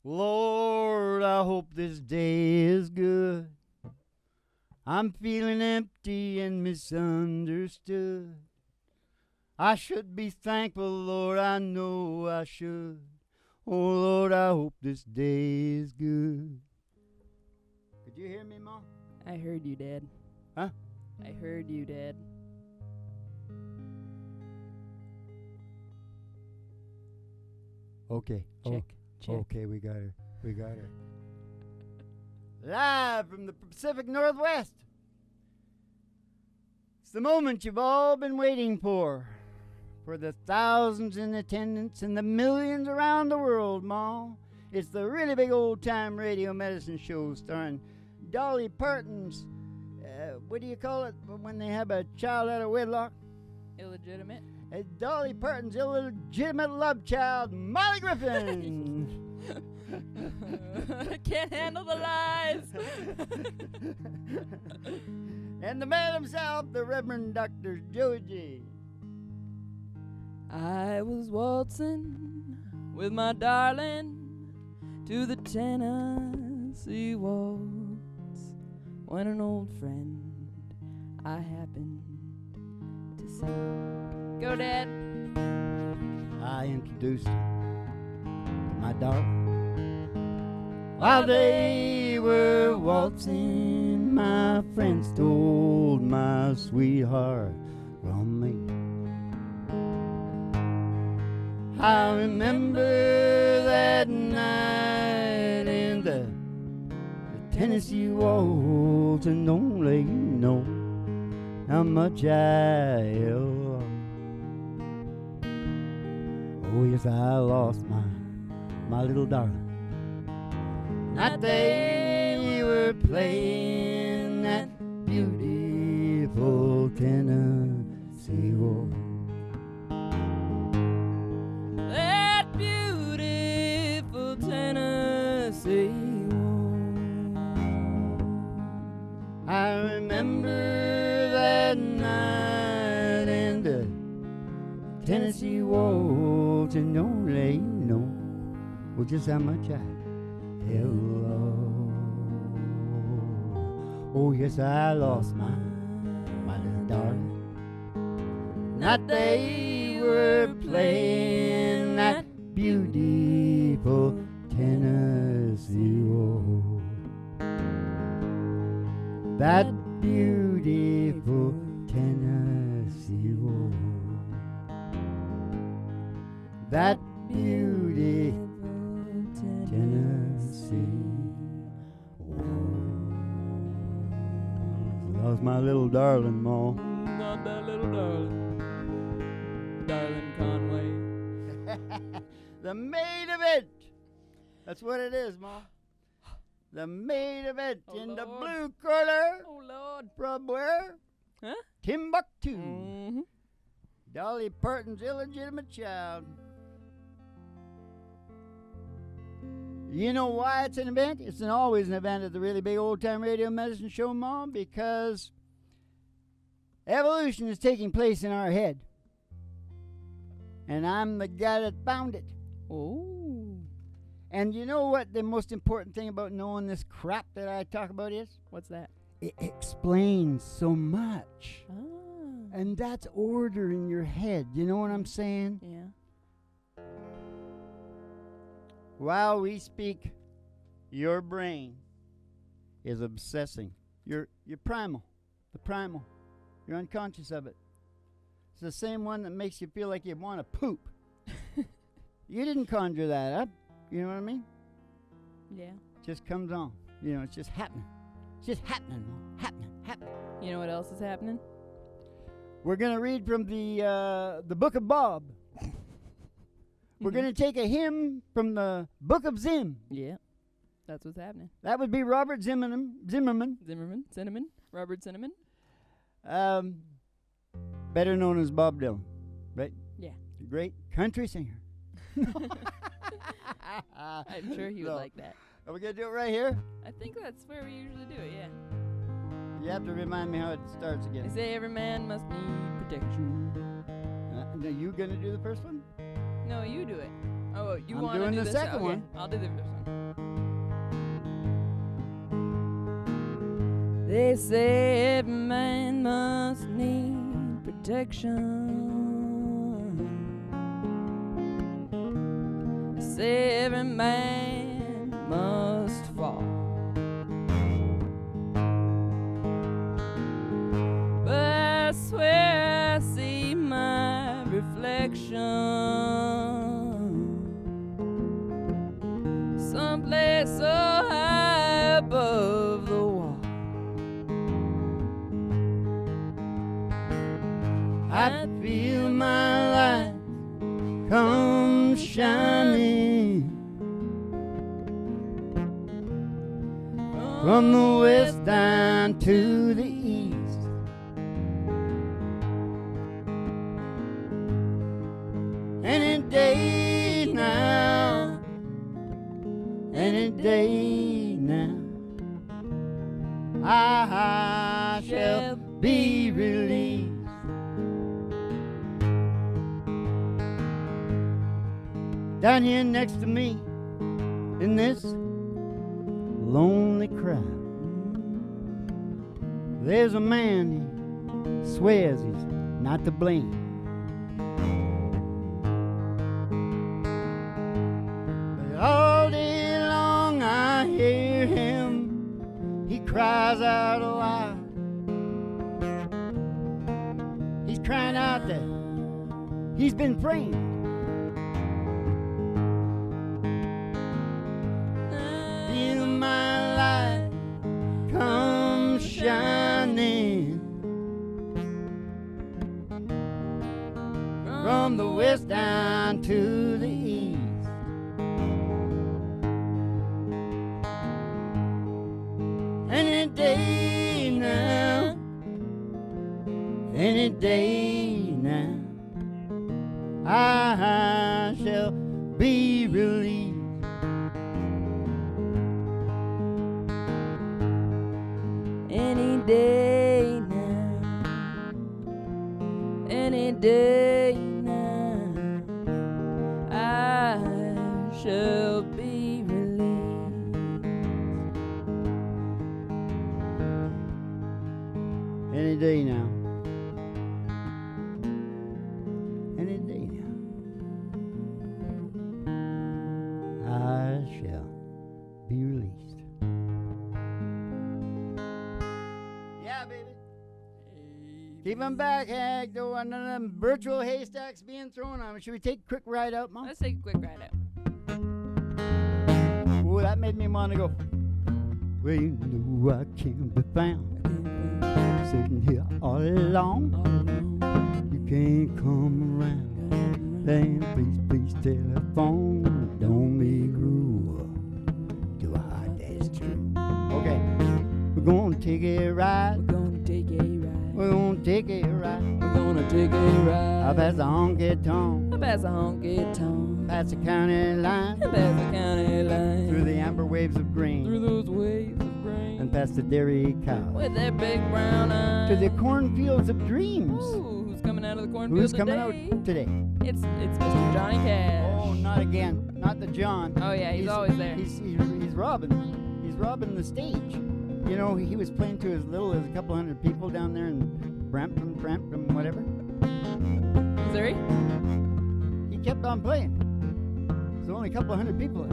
Lord, I hope this day is good. I'm feeling empty and misunderstood. I should be thankful, Lord, I know I should. Oh, Lord, I hope this day is good. Could you hear me, Mom? I heard you, Dad. Huh? I heard you, Dad. Okay. Check. Check. Okay, we got her. We got her. Live from the Pacific Northwest. It's the moment you've all been waiting for the thousands in attendance and the millions around the world, Ma. It's the really big old-time radio medicine show starring Dolly Parton's, what do you call it when they have a child out of wedlock? Illegitimate. Dolly Parton's illegitimate love child, Molly Griffin. Can't handle the lies. And the man himself, the Reverend Dr. Joey G. I was waltzing with my darling to the Tennessee waltz when an old friend I happened to see. Go, Dad. I introduced her to my darling. While they were waltzing, my friend stole my sweetheart from me. I remember that night in the Tennessee waltz, and only you know how much I love. Oh yes, I lost my little darling. That they were playing that beautiful Tennessee waltz. That beautiful Tennessee waltz. I remember that night in the Tennessee waltz, and only you know just how much I love. Oh yes, I lost my little darling. That they were playing that beautiful Tennessee waltz. That beautiful Tennessee waltz. That beautiful Tennessee waltz. Lost my little darling, Ma. Not that little darling. Darling Conway. The maid of it. That's what it is, Ma. The maid of it in the blue corner. Oh, Lord. From where? Huh? Timbuktu. Mm-hmm. Dolly Parton's illegitimate child. You know why it's an event? It's always an event at the really big old-time radio medicine show, Mom, because evolution is taking place in our head. And I'm the guy that found it. Oh. And you know what the most important thing about knowing this crap that I talk about is? What's that? It explains so much. Ah. And that's order in your head. You know what I'm saying? Yeah. While we speak, your brain is obsessing. Your primal. The primal. You're unconscious of it. It's the same one that makes you feel like you want to poop. You didn't conjure that up. You know what I mean? Yeah. It just comes on. You know, it's just happening. It's just happening. Happening. You know what else is happening? We're going to read from the Book of Bob. We're going to take a hymn from the Book of Zim. Yeah. That's what's happening. That would be Robert Zimmerman. Cinnamon. Robert Cinnamon. Better known as Bob Dylan, right? Yeah. A great country singer. I'm sure he would like that. Are we going to do it right here? I think that's where we usually do it, yeah. You have to remind me how it starts again. They say every man must need protection. Are you going to do the first one? No, you do it. Oh, you I'm want to doing do the this? second Okay, one. I'll do the first one. They say every man must need protection. They say every man must fall. But I swear I see my reflection someplace so high above the wall. I feel my light come shining from the west down to the east. Any day now, any day now, I shall be released. Down here next to me, in this lonely crowd, there's a man, he swears he's not to blame. But all day long I hear him, he cries out aloud. He's crying out that he's been framed. Feel my light come shining from the west down to the east. Any day now, any day now, I shall be released. Any day now, any day now, I shall be released. Any day now. Any day now. I shall be released. Yeah, baby. Keep them back, Hag. Though one of them virtual haystacks being thrown on. Should we take a quick ride out, Mom? Let's take a quick ride out. Oh, that made me want to go. Well, you know I can't be found sitting here all alone. You can't come around. Then please telephone. Don't be cruel to a heart that's true. Okay, we're gonna take a ride. We're gonna take a ride. We're gonna take a ride. We're gonna take a ride. Up past the honky tonk. Up past the honky tonk. Past the county line. Up past the county line. Through the amber waves of grain. Through those waves of grain. And past the dairy cow. With their big brown eyes. To the cornfields of dreams. Ooh, who's coming out of the cornfield Who's today? coming out today? It's Mr. Johnny Cash. Oh, not again. Not the John. Oh yeah, he's always there. He's robbing. He's robbing the stage. You know, he was playing to as little as a couple hundred people down there in Brampton, whatever. Missouri? He kept on playing. There's only a couple hundred people.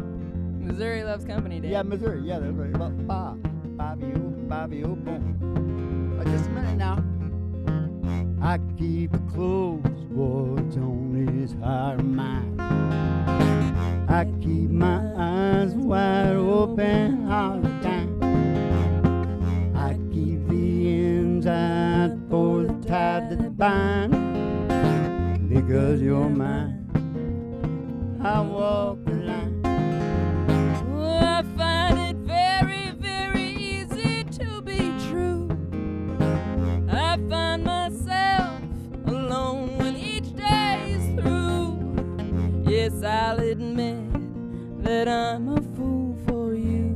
Missouri loves company day. Yeah, Missouri. Yeah, that's right. Bobby, boom. Just a minute now. I keep it close, what's on his heart and mind. I keep my eyes wide open all the time. I keep the ends out for the tie that bind. Because you're mine, I walk the line. Oh, I find it very, very easy to be true. I find myself alone when each day is through. Yes, I'll admit that I'm a fool for you.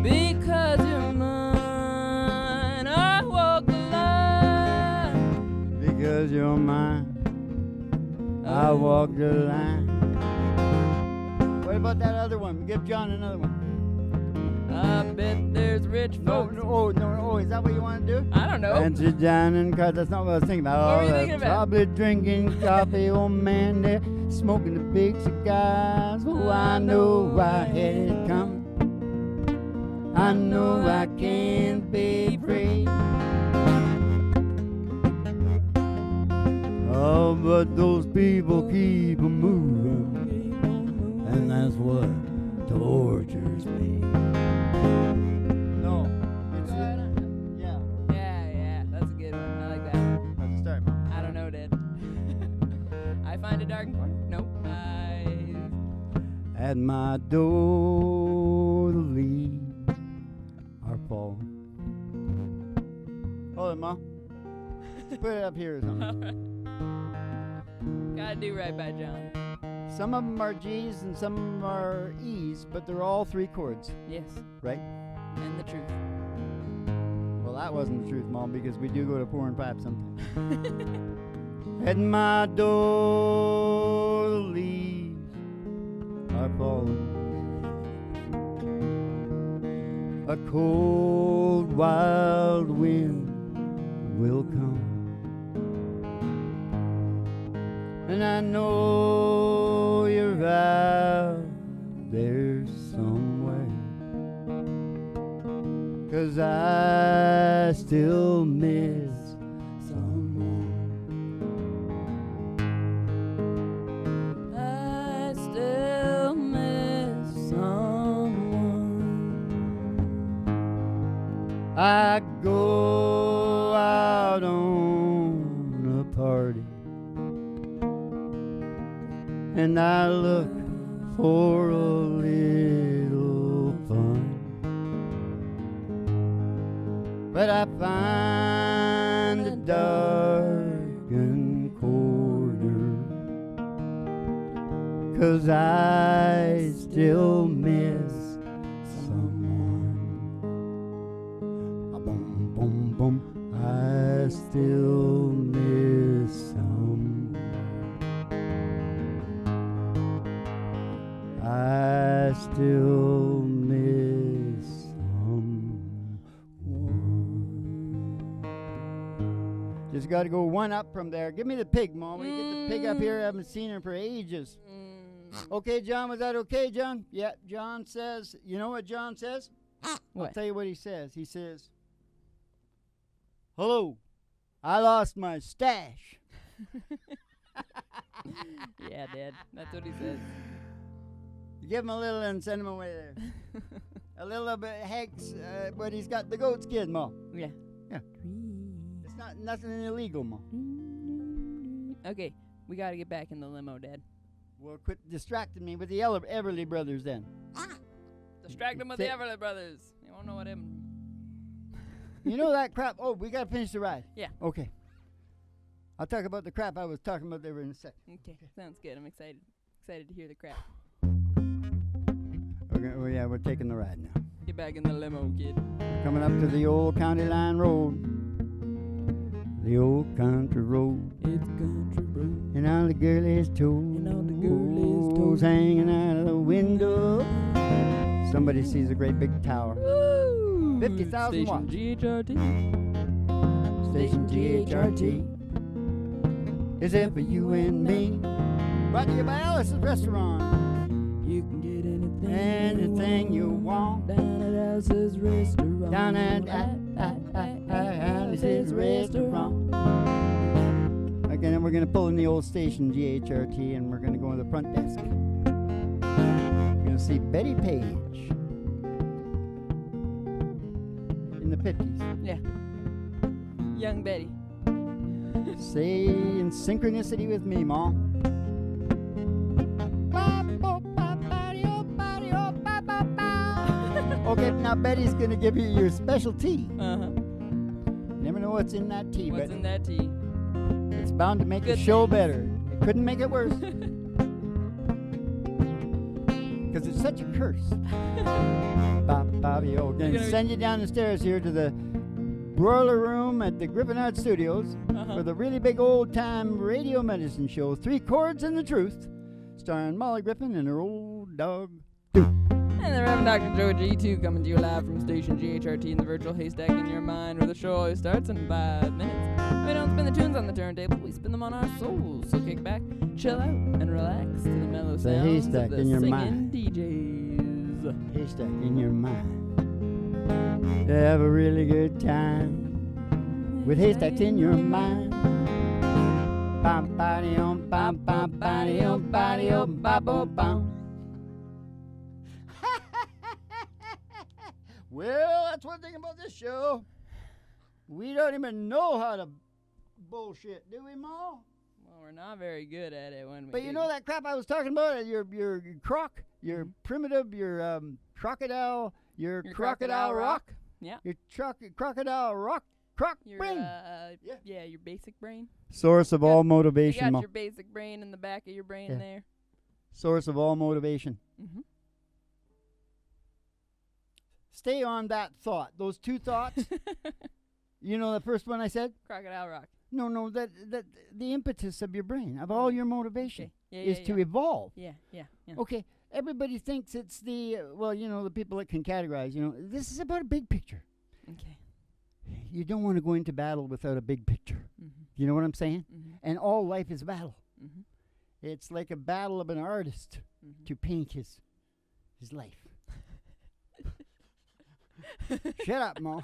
Because you're mine, I walk the line. Because you're mine, I walk the line. What about that other one? Give John another one. I bet there's rich folks. No. Is that what you want to do? I don't know. And sit down and cut. That's not what I was thinking about. What were you they're thinking about? Probably drinking coffee, old man. They're smoking the big cigars. Oh, I know I had it coming. I know I can't be free. Oh, but those people keep a moving, and that's what tortures me. No, it's yeah. Yeah, that's a good one. I like that. Let's start. I don't know, Dad. I find a dark corner. Nope. At my door, the leaves are falling. Hold it, Ma. Put it up here or something. Gotta do right by John. Some of them are G's and some of them are E's, but they're all 3 chords, Yes. right? And the truth. Well, that wasn't the truth, Mom, because we do go to 4 and 5 sometimes. At my door, the leaves are falling. A cold, wild wind will come. And I know you're out there somewhere, 'cause I still miss someone. I still miss someone. I go out on a party and I look for a little fun, but I find a darkened corner, 'cause I still miss someone. Boom, boom, boom. I still miss someone. I still miss someone. Just got to go one up from there. Give me the pig, Mom. We get the pig up here. I haven't seen her for ages. Okay, John, was that okay, John? Yeah, John says, you know what John says? What? I'll tell you what he says. He says, hello, I lost my stash. Yeah, Dad. That's what he says. Give him a little and send him away there. A little bit Hank's, but he's got the goat skin, Ma. Yeah. Yeah. It's not nothing illegal, Ma. Okay, we gotta get back in the limo, Dad. Well, quit distracting me with the Everly Brothers then. Distract them with the Everly Brothers. You won't know what him. You know that crap? Oh, we got to finish the ride. Yeah. Okay. I'll talk about the crap I was talking about there in a sec. Okay, sounds good. I'm excited. Excited to hear the crap. Yeah, we're taking the ride now. Get back in the limo, kid. We're coming up to the old county line road. The old country road. It's country road. And all the girlies' toes hanging out of the window. Somebody sees a great big tower. Woo! 50,000 watts. GHRT. Station GHRT. Is it for you and me? Brought to you by Alice's Restaurant. You can get Anything you want. down at Alice's Restaurant. Down at Alice's Restaurant. Again, we're going to pull in the old station GHRT and we're going to go to the front desk. We're going to see Betty Page in the 50s. Yeah. Young Betty. Say in synchronicity with me, Ma. Okay, now Betty's going to give you your special tea. Uh-huh. Never know what's in that tea, What's but in that tea? it's bound to make the Good show things. better. It couldn't make it worse. Because it's such a curse. Bobby, oh, going to send you down the stairs here to the broiler room at the Griffinheart Studios for the really big old-time radio medicine show, 3 Chords and the Truth, starring Molly Griffin and her old dog. And the Reverend Dr. Joe G2 coming to you live from station GHRT in the virtual haystack in your mind, where the show always starts in 5 minutes. We don't spin the tunes on the turntable, we spin them on our souls. So kick back, chill out, and relax to the mellow The sounds haystack of the in your singing mind. DJs. Haystack in your mind. Have a really good time with haystacks in your mind. Bam, body, bam, bam, body, body, bam, bam, bam. Well, that's one thing about this show. We don't even know how to bullshit, do we, Ma? Well, we're not very good at it when we But do. you know that crap I was talking about? Your croc, your primitive, your crocodile, your crocodile rock. Yeah. Your crocodile rock, croc Your, brain. yeah, your basic brain. Source of you all You motivation, got Ma. your basic brain in the back of your brain Yeah. there. Source of all motivation. Mm-hmm. Stay on that thought. Those two thoughts. You know the first one I said? Crocodile rock. No, that the impetus of your brain, of all your motivation, Okay. is to evolve. Yeah. Okay, everybody thinks it's the, the people that can categorize, this is about a big picture. Okay. You don't want to go into battle without a big picture. Mm-hmm. You know what I'm saying? Mm-hmm. And all life is battle. Mm-hmm. It's like a battle of an artist Mm-hmm. to paint his life. Shut up, Mo.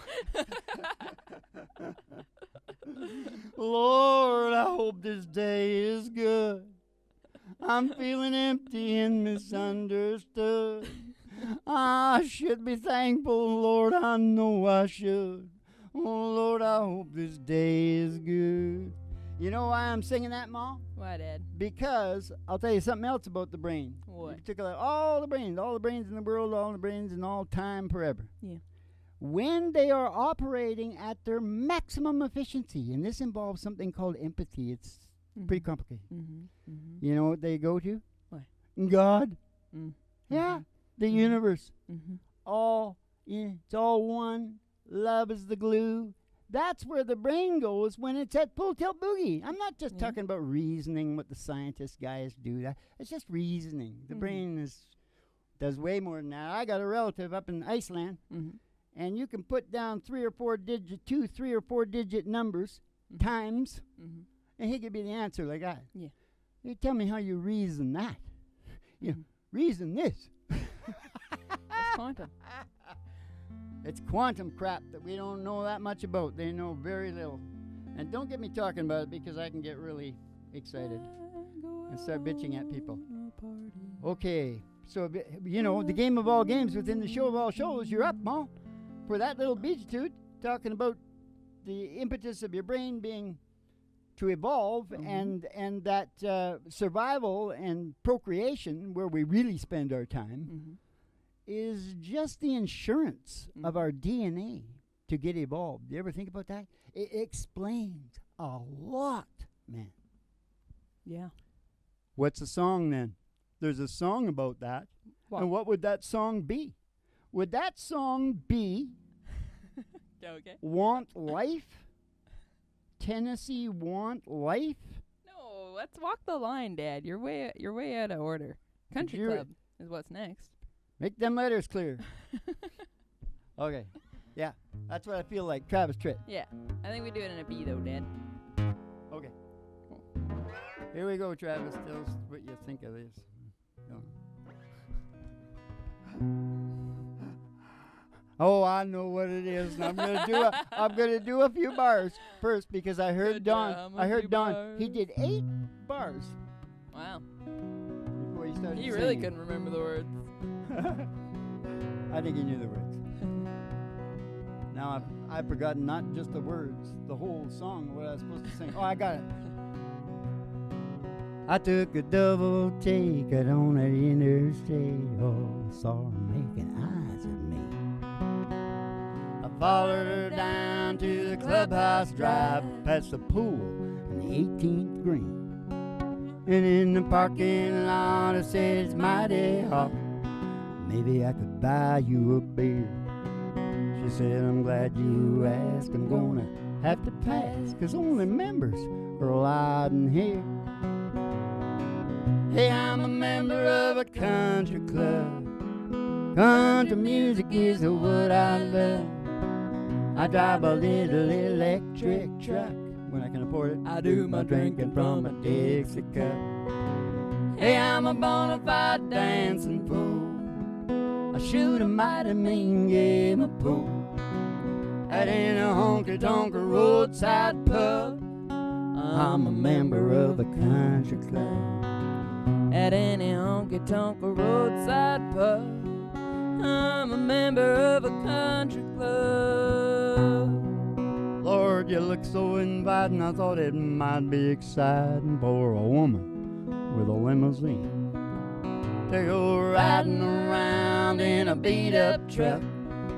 Lord, I hope this day is good. I'm feeling empty and misunderstood. I should be thankful, Lord, I know I should. Oh, Lord, I hope this day is good. You know why I'm singing that, Ma? Why, Dad? Because I'll tell you something else about the brain. What? In particular, all the brains in the world, all the brains in all time, forever. Yeah. When they are operating at their maximum efficiency, and this involves something called empathy, it's pretty complicated. Mm-hmm. Mm-hmm. You know what they go to? What? God. Mm. Yeah. The universe. Mm-hmm. It's all one. Love is the glue. That's where the brain goes when it's at full tilt boogie. I'm not just talking about reasoning, what the scientist guys do. It's just reasoning. The brain does way more than that. I got a relative up in Iceland, and you can put down 3 or 4 digit numbers times, and he could be the answer like that. Yeah. You tell me how you reason that. Reason this. It's quantum. It's quantum crap that we don't know that much about. They know very little. And don't get me talking about it because I can get really excited and start bitching at people. Okay, so, the game of all games within the show of all shows, you're up, Ma, for that little beatitude, talking about the impetus of your brain being to evolve and that survival and procreation, where we really spend our time, is just the insurance of our DNA to get evolved. You ever think about that? It explains a lot, man. Yeah. What's a song then? There's a song about that. What? And what would that song be? Would that song be Okay. Want Life? Tennessee Want Life? No, let's walk the line, Dad. You're way out of order. Country Club is what's next. Make them letters clear. Okay. Yeah, that's what I feel like. Travis Tritt. Yeah. I think we do it in a B, though, Dad. Okay. Here we go, Travis. Tell us what you think of this. No. Oh, I know what it is. And I'm gonna do a few bars first because I heard Don. He did 8 bars. Wow. Before he started He really couldn't remember the words. I think he knew the words. Now I've forgotten not just the words, the whole song, what I was supposed to sing. Oh, I got it. I took a double take out on that interstate. Oh, I saw her making eyes at me. I followed her down to the clubhouse drive, past the pool and the 18th green. And in the parking lot I said, it's mighty hot. Maybe I could buy you a beer. She said, I'm glad you asked. I'm gonna have to pass, 'cause only members are allowed in here. Hey, I'm a member of a country club. Country music is what I love. I drive a little electric truck. When I can afford it, I do my drinking from a Dixie cup. Hey, I'm a bona fide dancing fool. I shoot a mighty mean game of pool at any honky-tonk roadside pub. I'm a member of a country club. At any honky-tonk roadside pub, I'm a member of a country club. Lord, you look so inviting, I thought it might be exciting for a woman with a limousine to go riding around in a beat-up truck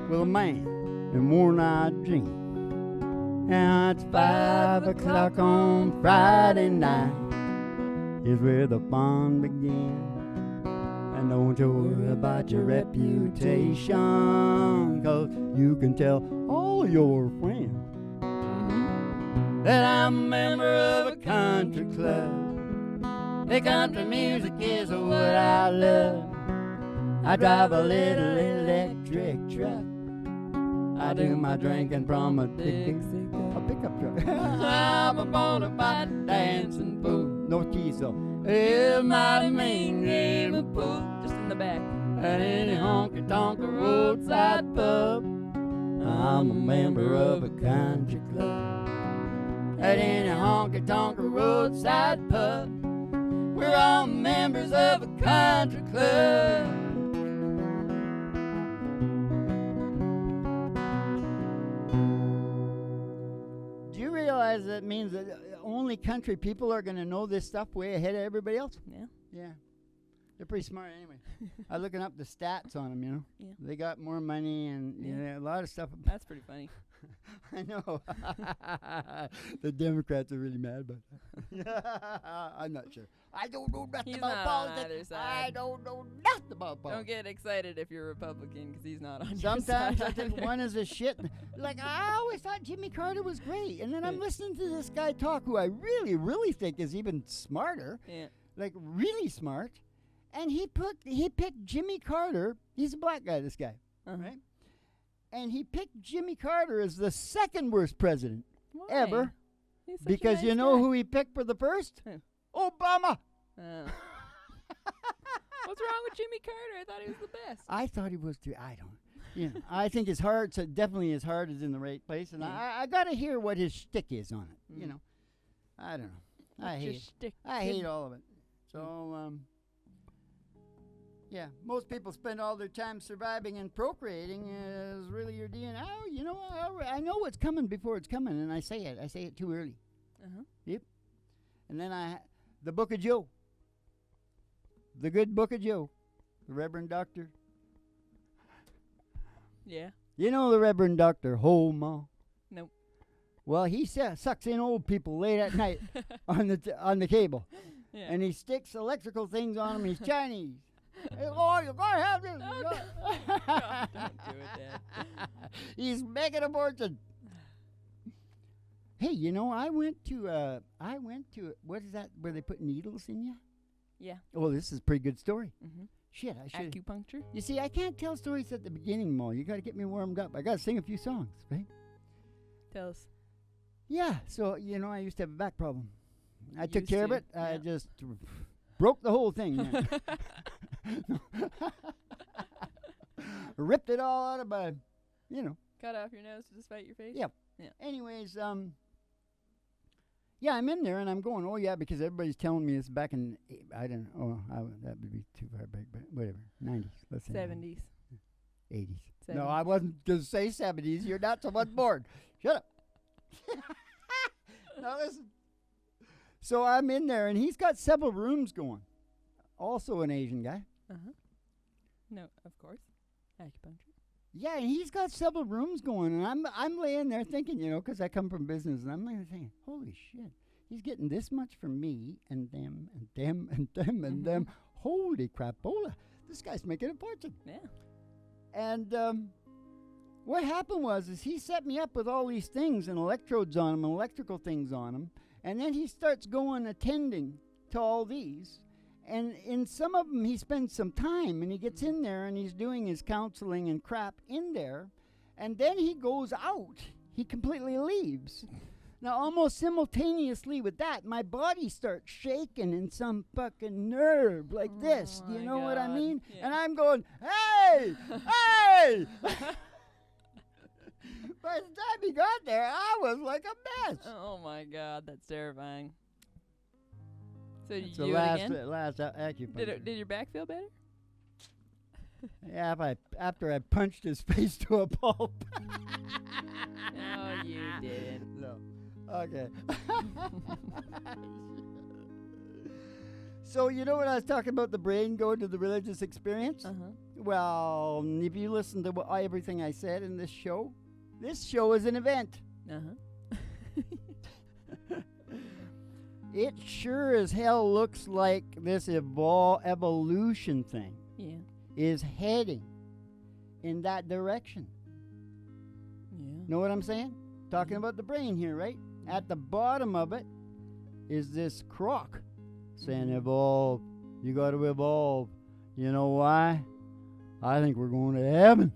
with a man in worn-out jeans. Now it's 5 o'clock on Friday night is where the fun begins. And don't you worry about your reputation, 'cause you can tell all your friends that I'm a member of a country club. The country music is what I love. I drive a little electric truck. I do my drinking from a Dixie cup, a pickup truck. I'm a bona fide dancing fool. No keys though. It's mighty mean game of pool. Just in the back. At any honky-tonk roadside pub, I'm a member of a country club. At any honky-tonk roadside pub, we're all members of a country club. Do you realize that means that only country people are going to know this stuff way ahead of everybody else? Yeah. Yeah. They're pretty smart anyway. I'm looking up the stats on them, you know. Yeah. They got more money and you know, a lot of stuff. That's pretty funny. I know. The Democrats are really mad about that. I'm not sure. I don't know nothing He's about not politics. on either side. I don't know nothing about Don't politics. get excited if you're Republican because he's not on your Sometimes side. I think one is a shit. Like, I always thought Jimmy Carter was great. And then I'm listening to this guy talk who I really, really think is even smarter. Yeah. Like, really smart. And he picked Jimmy Carter. He's a black guy, this guy. Uh-huh. Right? And he picked Jimmy Carter as the second worst president Why? ever. He's such a Because nice you know guy. who he picked for the first? Who? Obama. Oh. What's wrong with Jimmy Carter? I thought he was the best. I thought he was too. I don't. You know, I think his heart's definitely his heart is in the right place, and I got to hear what his shtick is on it. You know, I don't know. I What's your hate. shtick, I kid? hate all of it. So yeah, most people spend all their time surviving and procreating is really your DNA. Oh, you know, I know what's coming before it's coming, and I say it. I say it too early. Uh-huh. Yep. And then the Book of Joe. The good Book of Joe. The Reverend Doctor. Yeah. You know the Reverend Doctor Homa? Nope. Well, he sucks in old people late at night on the cable. Yeah. And he sticks electrical things on them. He's Chinese. Hey, Lord, you're going to have this. Oh, God, don't do it, Dad. He's making a fortune. Hey, you know, I went to what is that where they put needles in you? Yeah. Oh, this is a pretty good story. Mm-hmm. Shit, I should. Acupuncture? You see, I can't tell stories at the beginning, Mo. You got to get me warmed up. I got to sing a few songs, right? Tell us. Yeah, so, you know, I used to have a back problem. I took Used care of to, it. I yeah. just broke the whole thing. Man. Ripped it all out of my, you know. Cut off your nose to despite your face? Yep. Yeah. Anyways, yeah, I'm in there and I'm going, oh, yeah, because everybody's telling me it's back in, I don't know, that would be too far back, but whatever, 90s, let's say. 70s. 80s. 70s. No, I wasn't going to say 70s. You're not so much bored. Shut up. Now listen. So I'm in there, and he's got several rooms going. Also an Asian guy. Uh-huh. No, of course. Acupuncture. Yeah, and he's got several rooms going, and I'm laying there thinking, you know, because I come from business, and I'm laying there thinking, holy shit, he's getting this much from me and them and them and them and them. Holy crapola, this guy's making a fortune. Yeah. And what happened was he set me up with all these things and electrodes on him and electrical things on him, and then he starts going attending to all these. And in some of them, he spends some time and he gets in there and he's doing his counseling and crap in there. And then he goes out. He completely leaves. Now, almost simultaneously with that, my body starts shaking in some fucking nerve like this. Do you know what I mean? Yeah. And I'm going, hey, hey! By the time he got there, I was like a mess. Oh my God, that's terrifying. So you It's do the it last, again? last acupuncture. Did your back feel better? Yeah, after I punched his face to a pulp. No, you didn't. No. Okay. So you know when I was talking about the brain going to the religious experience? Uh-huh. Well, if you listen to everything I said in this show is an event. Uh-huh. It sure as hell looks like this evolution thing Yeah. is heading in that direction. Yeah. Know what I'm saying? Talking about the brain here, right? At the bottom of it is this croc saying, evolve. You got to evolve. You know why? I think we're going to heaven.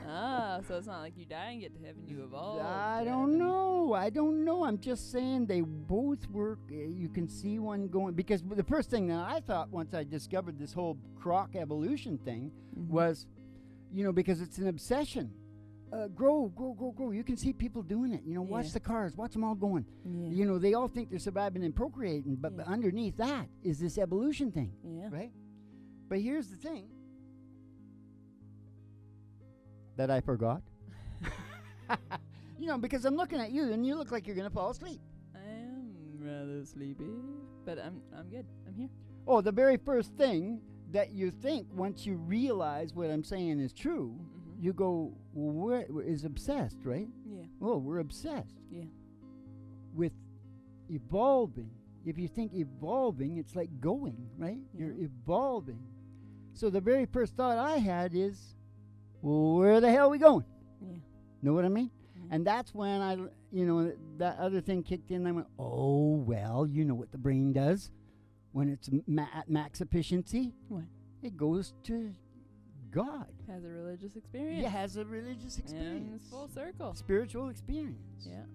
Ah, so it's not like you die and get to heaven, you evolve. I to don't heaven. know. I don't know. I'm just saying they both work. You can see one going. Because the first thing that I thought once I discovered this whole croc evolution thing was, because it's an obsession. Grow. You can see people doing it. Watch Yeah. the cars. Watch them all going. Yeah. They all think they're surviving and procreating. But Yeah. underneath that is this evolution thing. Yeah. Right? But here's the thing that I forgot. Because I'm looking at you and you look like you're going to fall asleep. I am rather sleepy, but I'm good. I'm here. Oh, the very first thing that you think once you realize what I'm saying is true, you go, well, is obsessed, right? Yeah. Oh, we're obsessed Yeah. with evolving. If you think evolving, it's like going, right? You're Yeah. evolving. So the very first thought I had is, well, where the hell are we going? Yeah. Know what I mean? Mhm. And that's when that other thing kicked in. I went, oh, well, you know what the brain does when it's at max efficiency? What? It goes to God. Has a religious experience. It has a religious experience. And it's full circle. Spiritual experience. Yeah.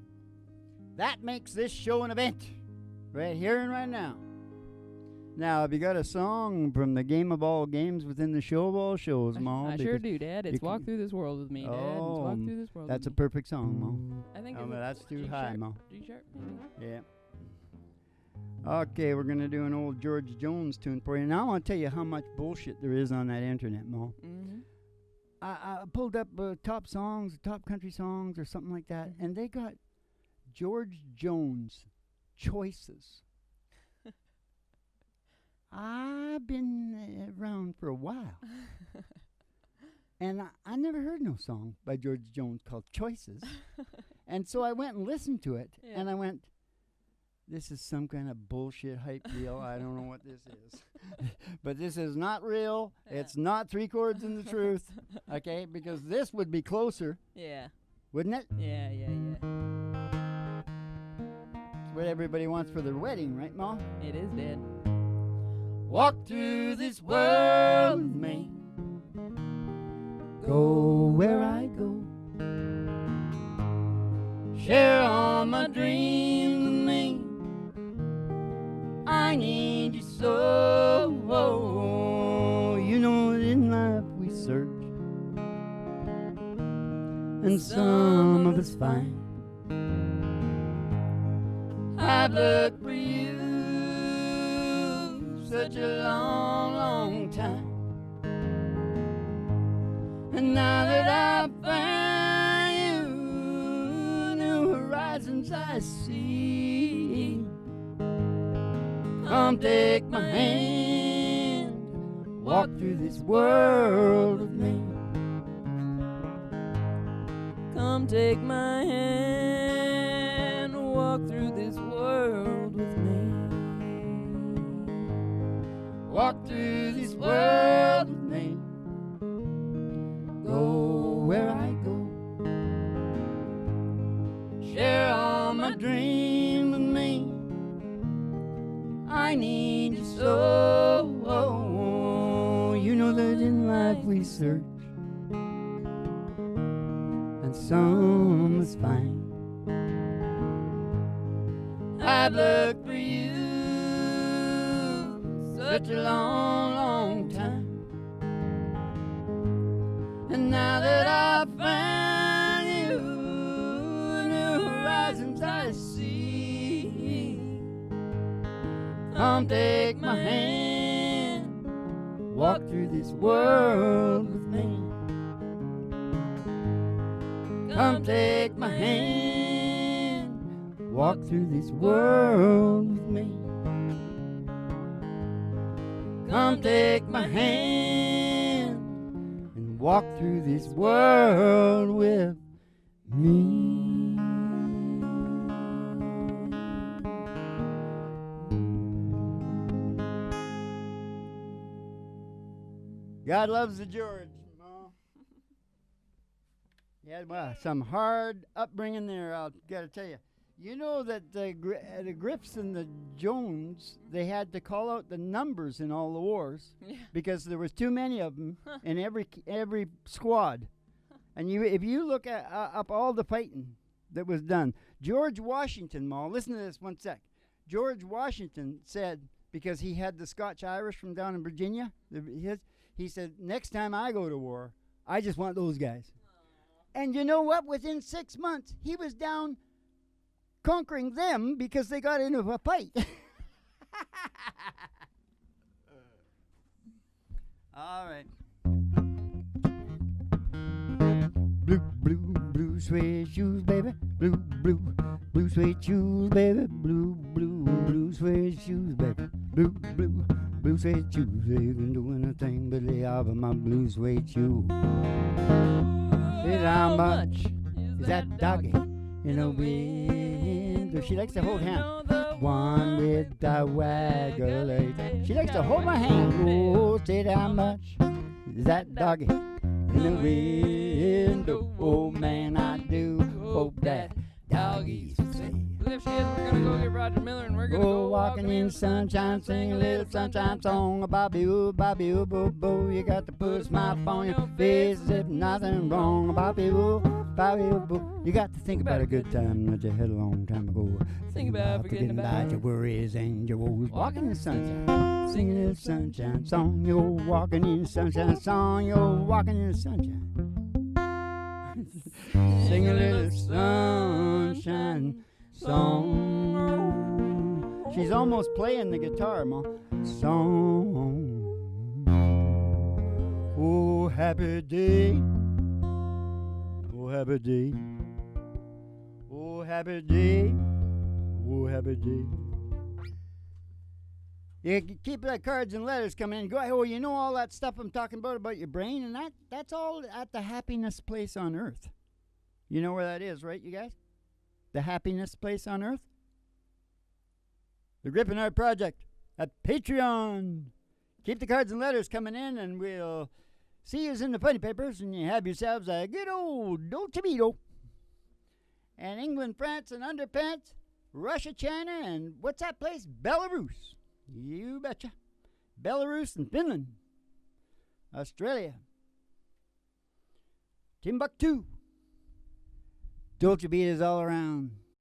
That makes this show an event. Right here and right now. Now, have you got a song from the game of all games within the show of all shows, Mom? I sure do, Dad. It's can- Walk Through This World with me, Dad. It's Oh, Walk Through This World That's a with me. perfect song, Mom. I think Oh, it's but that's too G high, sharp, Mom. G sharp, maybe. Yeah. Okay, we're going to do an old George Jones tune for you. Now I want to tell you how much bullshit there is on that internet, Mom. Mm-hmm. I pulled up top songs, top country songs or something like that, and they got George Jones choices. I've been around for a while, and I never heard no song by George Jones called Choices. And so I went and listened to it, and I went, this is some kind of bullshit hype deal. I don't know what this is. But this is not real. It's not Three Chords and the Truth, okay? Because this would be closer, Yeah. wouldn't it? Yeah. It's what everybody wants for their wedding, right, Ma? It is, Dad. Walk through this world with me. Go where I go. Share all my dreams with me. I need you so. You know that in life we search, and some of us find. I've looked for you such a long, long time, and now that I've found you, new horizons I see. Come take my hand, walk through this world with me. Come take my hand, walk through this world with me. Walk through this world with me. Go where I go. Share all my dreams with me. I need you so. so. You know that in life we search, and some is fine. I've looked for you such a long, long time, and now that I've found you, new horizons I see. Come take my hand, walk through this world with me. Come take my hand, walk through this world with me. Come take my hand and walk through this world with me. God loves the George. Yeah, well, some hard upbringing there, I'll gotta tell you. You know that the Griffs and the Jones, they had to call out the numbers in all the wars because there was too many of them in every squad. And if you look at up all the fighting that was done, George Washington, Ma, listen to this one sec. George Washington said, because he had the Scotch-Irish from down in Virginia, he said, next time I go to war, I just want those guys. And you know what? Within 6 months, he was down conquering them because they got into a fight. All right. Blue, blue, blue suede shoes, baby. Blue, blue, blue suede shoes, baby. Blue, blue, blue suede shoes, baby. Blue, blue, blue suede shoes. You can do anything but lay off of my blue suede shoes. How much is that doggy in a wind? She likes to hold hands. One with the waggle leg. She likes to hold my hand. Oh, say how much is that doggy in the wind? Oh, man, I do hope that doggy's safe. If she is, we're gonna go get Roger Miller and we're gonna go walking in sunshine, sing a little sunshine song. Bobby, boo, boo, boo. You got to put a smile on your face if nothing wrong. Bobby, boo, boo. You got to think about a good time that you had a long time ago. Think about forgetting about your worries and your woes. Walking in the sunshine, sing a little sunshine song. You're walking in the sunshine song. You're walking in the sunshine. Sing a little sunshine song. She's almost playing the guitar, Ma. Song. Oh, happy day. Oh, happy day. Oh, happy day. Oh, happy day. You keep that cards and letters coming in. Go, oh, you know all that stuff I'm talking about your brain, and that's all at the happiness place on earth. You know where that is, right, you guys? The happiness place on earth? The Griffinheart Project at Patreon. Keep the cards and letters coming in, and we'll see you in the funny papers, and you have yourselves a good old Dolcemito. And England, France, and Underpants, Russia, China, and what's that place? Belarus. You betcha. Belarus and Finland. Australia. Timbuktu. Dolce Beat is all around.